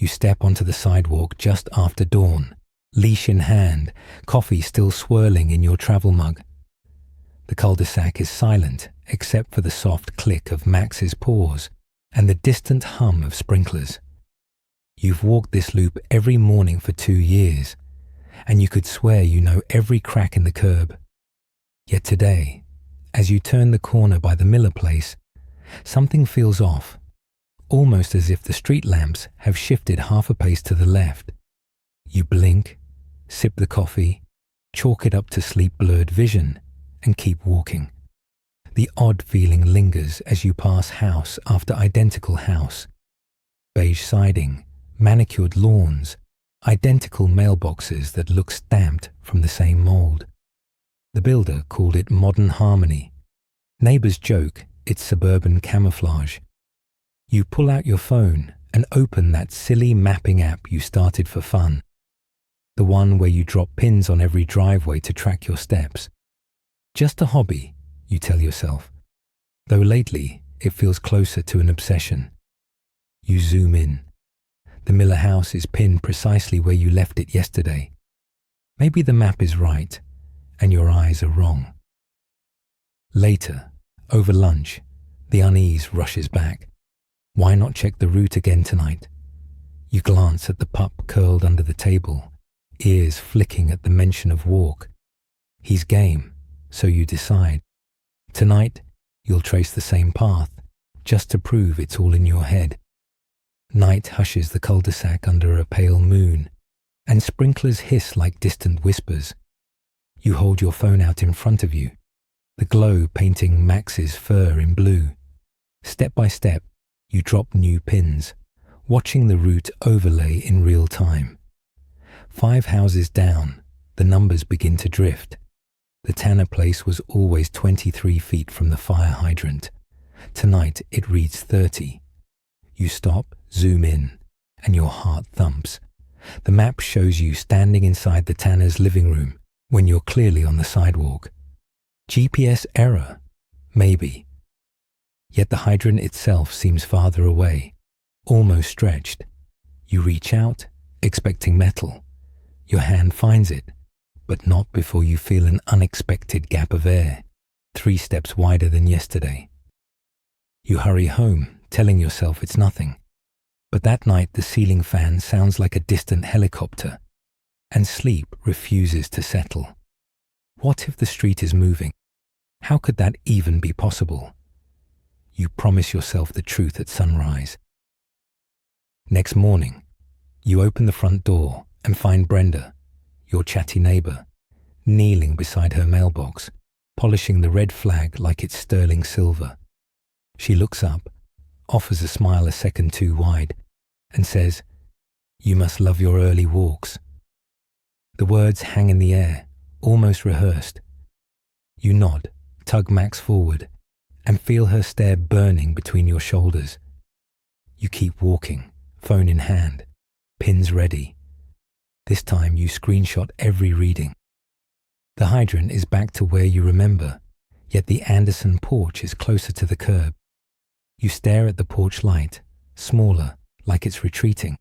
You step onto the sidewalk just after dawn, leash in hand, coffee still swirling in your travel mug. The cul-de-sac is silent except for the soft click of Max's paws and the distant hum of sprinklers. You've walked this loop every morning for 2 years, and you could swear you know every crack in the curb. Yet today, as you turn the corner by the Miller place, something feels off, almost as if the street lamps have shifted half a pace to the left. You blink, sip the coffee, chalk it up to sleep-blurred vision, and keep walking. The odd feeling lingers as you pass house after identical house. Beige siding, manicured lawns, identical mailboxes that look stamped from the same mold. The builder called it modern harmony. Neighbors joke it's suburban camouflage. You pull out your phone and open that silly mapping app you started for fun. The one where you drop pins on every driveway to track your steps. Just a hobby, you tell yourself, though lately it feels closer to an obsession. You zoom in. The Miller house is pinned precisely where you left it yesterday. Maybe the map is right, and your eyes are wrong. Later, over lunch, the unease rushes back. Why not check the route again tonight? You glance at the pup curled under the table, ears flicking at the mention of walk. He's game, so you decide. Tonight, you'll trace the same path, just to prove it's all in your head. Night hushes the cul-de-sac under a pale moon, and sprinklers hiss like distant whispers. You hold your phone out in front of you, the glow painting Max's fur in blue. Step by step, you drop new pins, watching the route overlay in real time. 5 houses down, the numbers begin to drift. The Tanner place was always 23 feet from the fire hydrant. Tonight it reads 30. You stop, zoom in, and your heart thumps. The map shows you standing inside the Tanner's living room when you're clearly on the sidewalk. GPS error? Maybe. Yet the hydrant itself seems farther away, almost stretched. You reach out, expecting metal. Your hand finds it, but not before you feel an unexpected gap of air, 3 steps wider than yesterday. You hurry home, telling yourself it's nothing. But that night the ceiling fan sounds like a distant helicopter, and sleep refuses to settle. What if the street is moving? How could that even be possible? You promise yourself the truth at sunrise. Next morning, you open the front door and find Brenda, your chatty neighbor, kneeling beside her mailbox, polishing the red flag like it's sterling silver. She looks up, offers a smile a second too wide, and says, "You must love your early walks." The words hang in the air, almost rehearsed. You nod, tug Max forward, and feel her stare burning between your shoulders. You keep walking, phone in hand, pins ready. This time you screenshot every reading. The hydrant is back to where you remember, yet the Anderson porch is closer to the curb. You stare at the porch light, smaller, like it's retreating.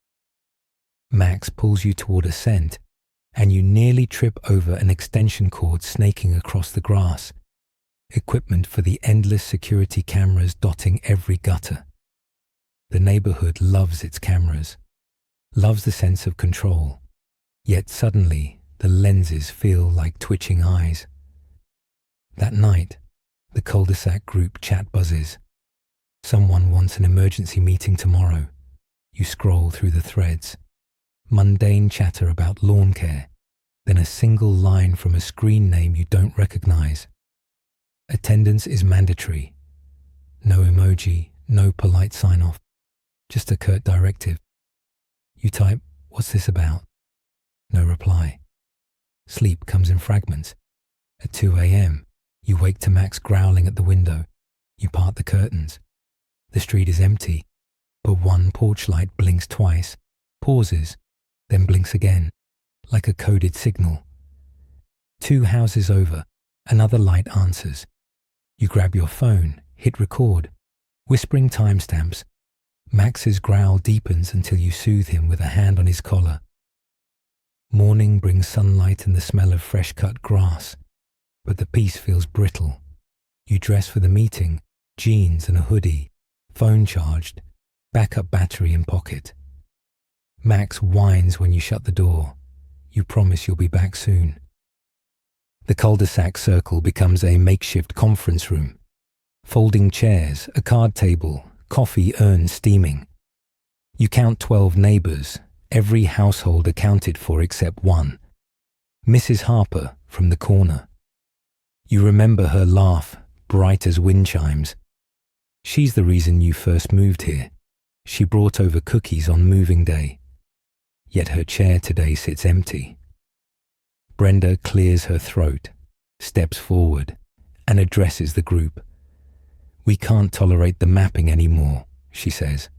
Max pulls you toward a scent, and you nearly trip over an extension cord snaking across the grass, equipment for the endless security cameras dotting every gutter. The neighborhood loves its cameras, loves the sense of control. Yet suddenly, the lenses feel like twitching eyes. That night, the cul-de-sac group chat buzzes. Someone wants an emergency meeting tomorrow. You scroll through the threads. Mundane chatter about lawn care, then a single line from a screen name you don't recognize. Attendance is mandatory. No emoji, no polite sign-off, just a curt directive. You type, "What's this about?" No reply. Sleep comes in fragments. At 2 a.m., you wake to Max growling at the window. You part the curtains. The street is empty, but one porch light blinks twice, pauses, then blinks again, like a coded signal. 2 houses over, another light answers. You grab your phone, hit record, whispering timestamps, Max's growl deepens until you soothe him with a hand on his collar. Morning brings sunlight and the smell of fresh-cut grass, but the peace feels brittle. You dress for the meeting, jeans and a hoodie, phone charged, backup battery in pocket. Max whines when you shut the door. You promise you'll be back soon. The cul-de-sac circle becomes a makeshift conference room. Folding chairs, a card table, coffee urn steaming. You count 12 neighbours, every household accounted for except one. Mrs. Harper from the corner. You remember her laugh, bright as wind chimes. She's the reason you first moved here. She brought over cookies on moving day. Yet her chair today sits empty. Brenda clears her throat, steps forward, and addresses the group. "We can't tolerate the mapping anymore," she says,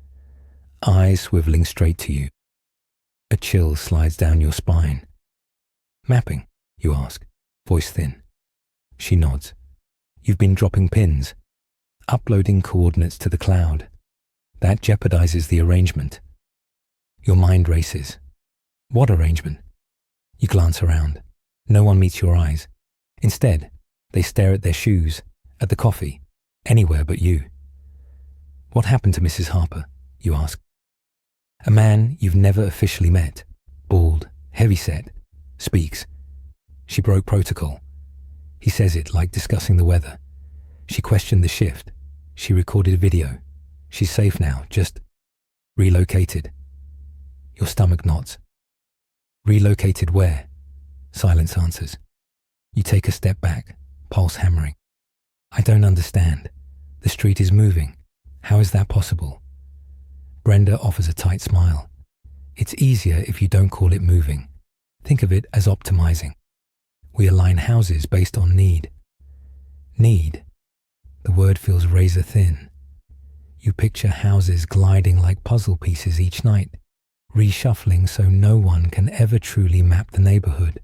eyes swiveling straight to you. A chill slides down your spine. "Mapping?" you ask, voice thin. She nods. "You've been dropping pins, uploading coordinates to the cloud. That jeopardizes the arrangement." Your mind races. "What arrangement?" You glance around. No one meets your eyes. Instead, they stare at their shoes, at the coffee, anywhere but you. "What happened to Mrs. Harper?" you ask. A man you've never officially met, bald, heavy-set, speaks. "She broke protocol." He says it like discussing the weather. "She questioned the shift. She recorded video. She's safe now, just relocated." Your stomach knots. "Relocated where?" Silence answers. You take a step back, pulse hammering. "I don't understand. The street is moving. How is that possible?" Brenda offers a tight smile. "It's easier if you don't call it moving. Think of it as optimizing. We align houses based on need." Need. The word feels razor thin. You picture houses gliding like puzzle pieces each night, reshuffling so no one can ever truly map the neighborhood.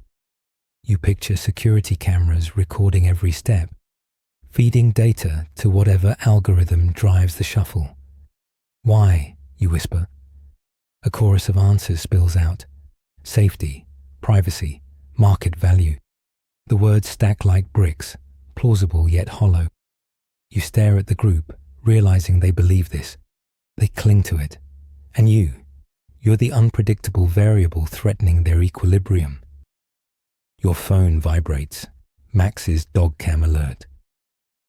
You picture security cameras recording every step, feeding data to whatever algorithm drives the shuffle. "Why?" you whisper. A chorus of answers spills out. Safety, privacy, market value. The words stack like bricks, plausible yet hollow. You stare at the group, realizing they believe this. They cling to it. And you're the unpredictable variable threatening their equilibrium. Your phone vibrates. Max's dog cam alert.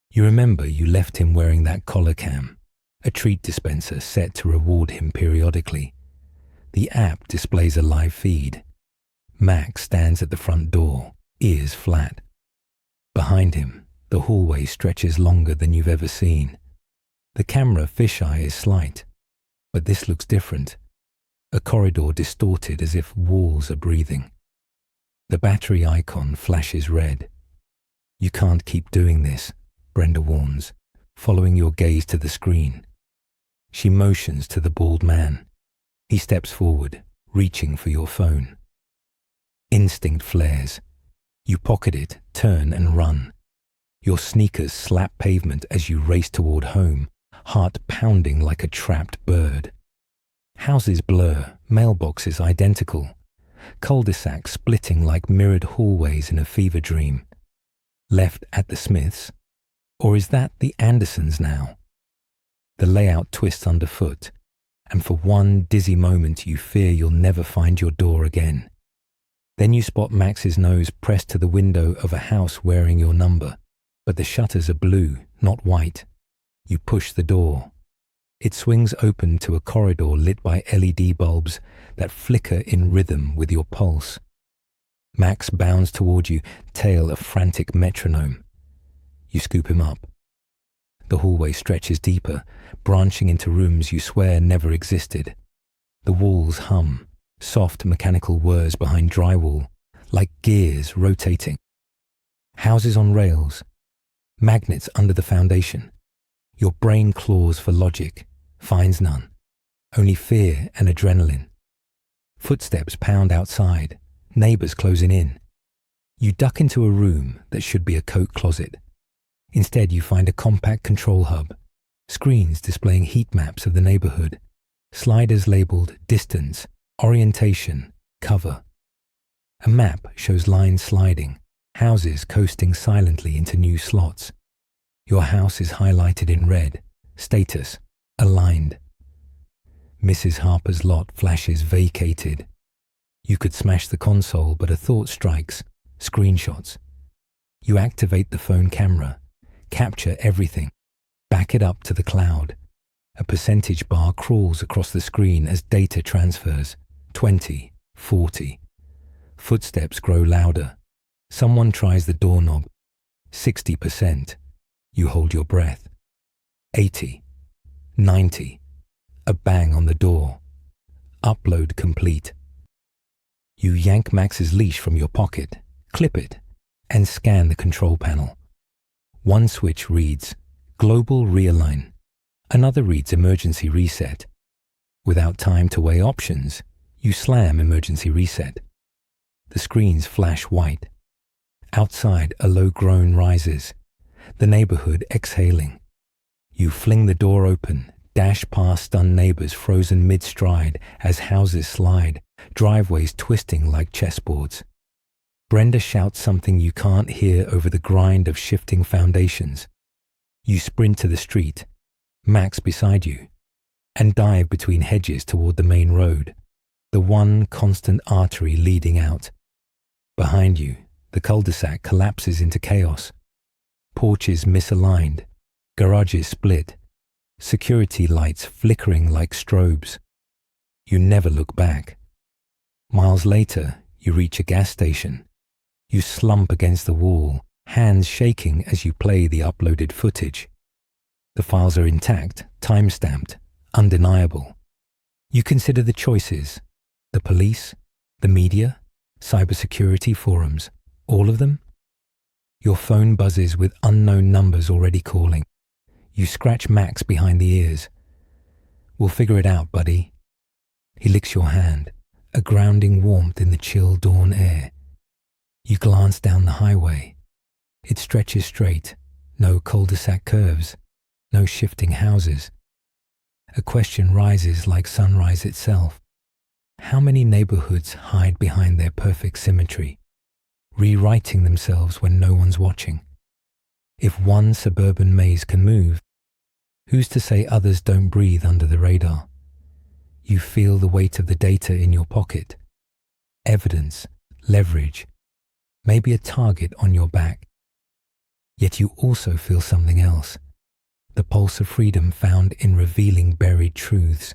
You remember you left him wearing that collar cam, a treat dispenser set to reward him periodically. The app displays a live feed. Max stands at the front door, ears flat. Behind him, the hallway stretches longer than you've ever seen. The camera fisheye is slight, but this looks different. A corridor distorted as if walls are breathing. The battery icon flashes red. "You can't keep doing this," Brenda warns, following your gaze to the screen. She motions to the bald man. He steps forward, reaching for your phone. Instinct flares. You pocket it, turn and run. Your sneakers slap pavement as you race toward home, heart pounding like a trapped bird. Houses blur, mailboxes identical. Cul-de-sacs splitting like mirrored hallways in a fever dream. Left at the Smiths? Or is that the Andersons now? The layout twists underfoot, and for one dizzy moment you fear you'll never find your door again. Then you spot Max's nose pressed to the window of a house wearing your number, but the shutters are blue, not white. You push the door. It swings open to a corridor lit by LED bulbs that flicker in rhythm with your pulse. Max bounds toward you, tail a frantic metronome. You scoop him up. The hallway stretches deeper, branching into rooms you swear never existed. The walls hum, soft mechanical whirs behind drywall, like gears rotating. Houses on rails, magnets under the foundation. Your brain claws for logic, finds none, only fear and adrenaline. Footsteps pound outside, neighbors closing in. You duck into a room that should be a coat closet. Instead, you find a compact control hub, Screens displaying heat maps of the neighborhood. Sliders labeled distance, orientation, cover. A map shows lines sliding, houses coasting silently into new slots. Your house is highlighted in red, status, aligned. Mrs. Harper's lot flashes vacated. You could smash the console, but a thought strikes, screenshots. You activate the phone camera, capture everything, back it up to the cloud. A percentage bar crawls across the screen as data transfers, 20, 40. Footsteps grow louder. Someone tries the doorknob. 60%. You hold your breath. 80. 90. A bang on the door. Upload complete. You yank Max's leash from your pocket, clip it, and scan the control panel. One switch reads, Global Realign. Another reads Emergency Reset. Without time to weigh options, you slam Emergency Reset. The screens flash white. Outside, a low groan rises, the neighborhood exhaling. You fling the door open, dash past stunned neighbors frozen mid-stride as houses slide, driveways twisting like chessboards. Brenda shouts something you can't hear over the grind of shifting foundations. You sprint to the street, Max beside you, and dive between hedges toward the main road, the one constant artery leading out. Behind you, the cul-de-sac collapses into chaos. Porches misaligned, garages split, security lights flickering like strobes. You never look back. Miles later, you reach a gas station. You slump against the wall, hands shaking as you play the uploaded footage. The files are intact, time-stamped, undeniable. You consider the choices: the police, the media, cybersecurity forums, all of them? Your phone buzzes with unknown numbers already calling. You scratch Max behind the ears. We'll figure it out, buddy. He licks your hand, a grounding warmth in the chill dawn air. You glance down the highway. It stretches straight, no cul-de-sac curves, no shifting houses. A question rises like sunrise itself. How many neighborhoods hide behind their perfect symmetry, rewriting themselves when no one's watching? If one suburban maze can move, who's to say others don't breathe under the radar? You feel the weight of the data in your pocket. Evidence, leverage, maybe a target on your back. Yet you also feel something else, the pulse of freedom found in revealing buried truths.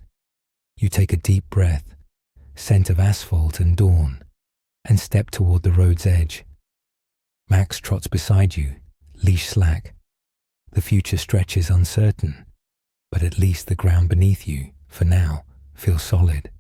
You take a deep breath, scent of asphalt and dawn, and step toward the road's edge. Max trots beside you, leash slack. The future stretches uncertain, but at least the ground beneath you, for now, feels solid.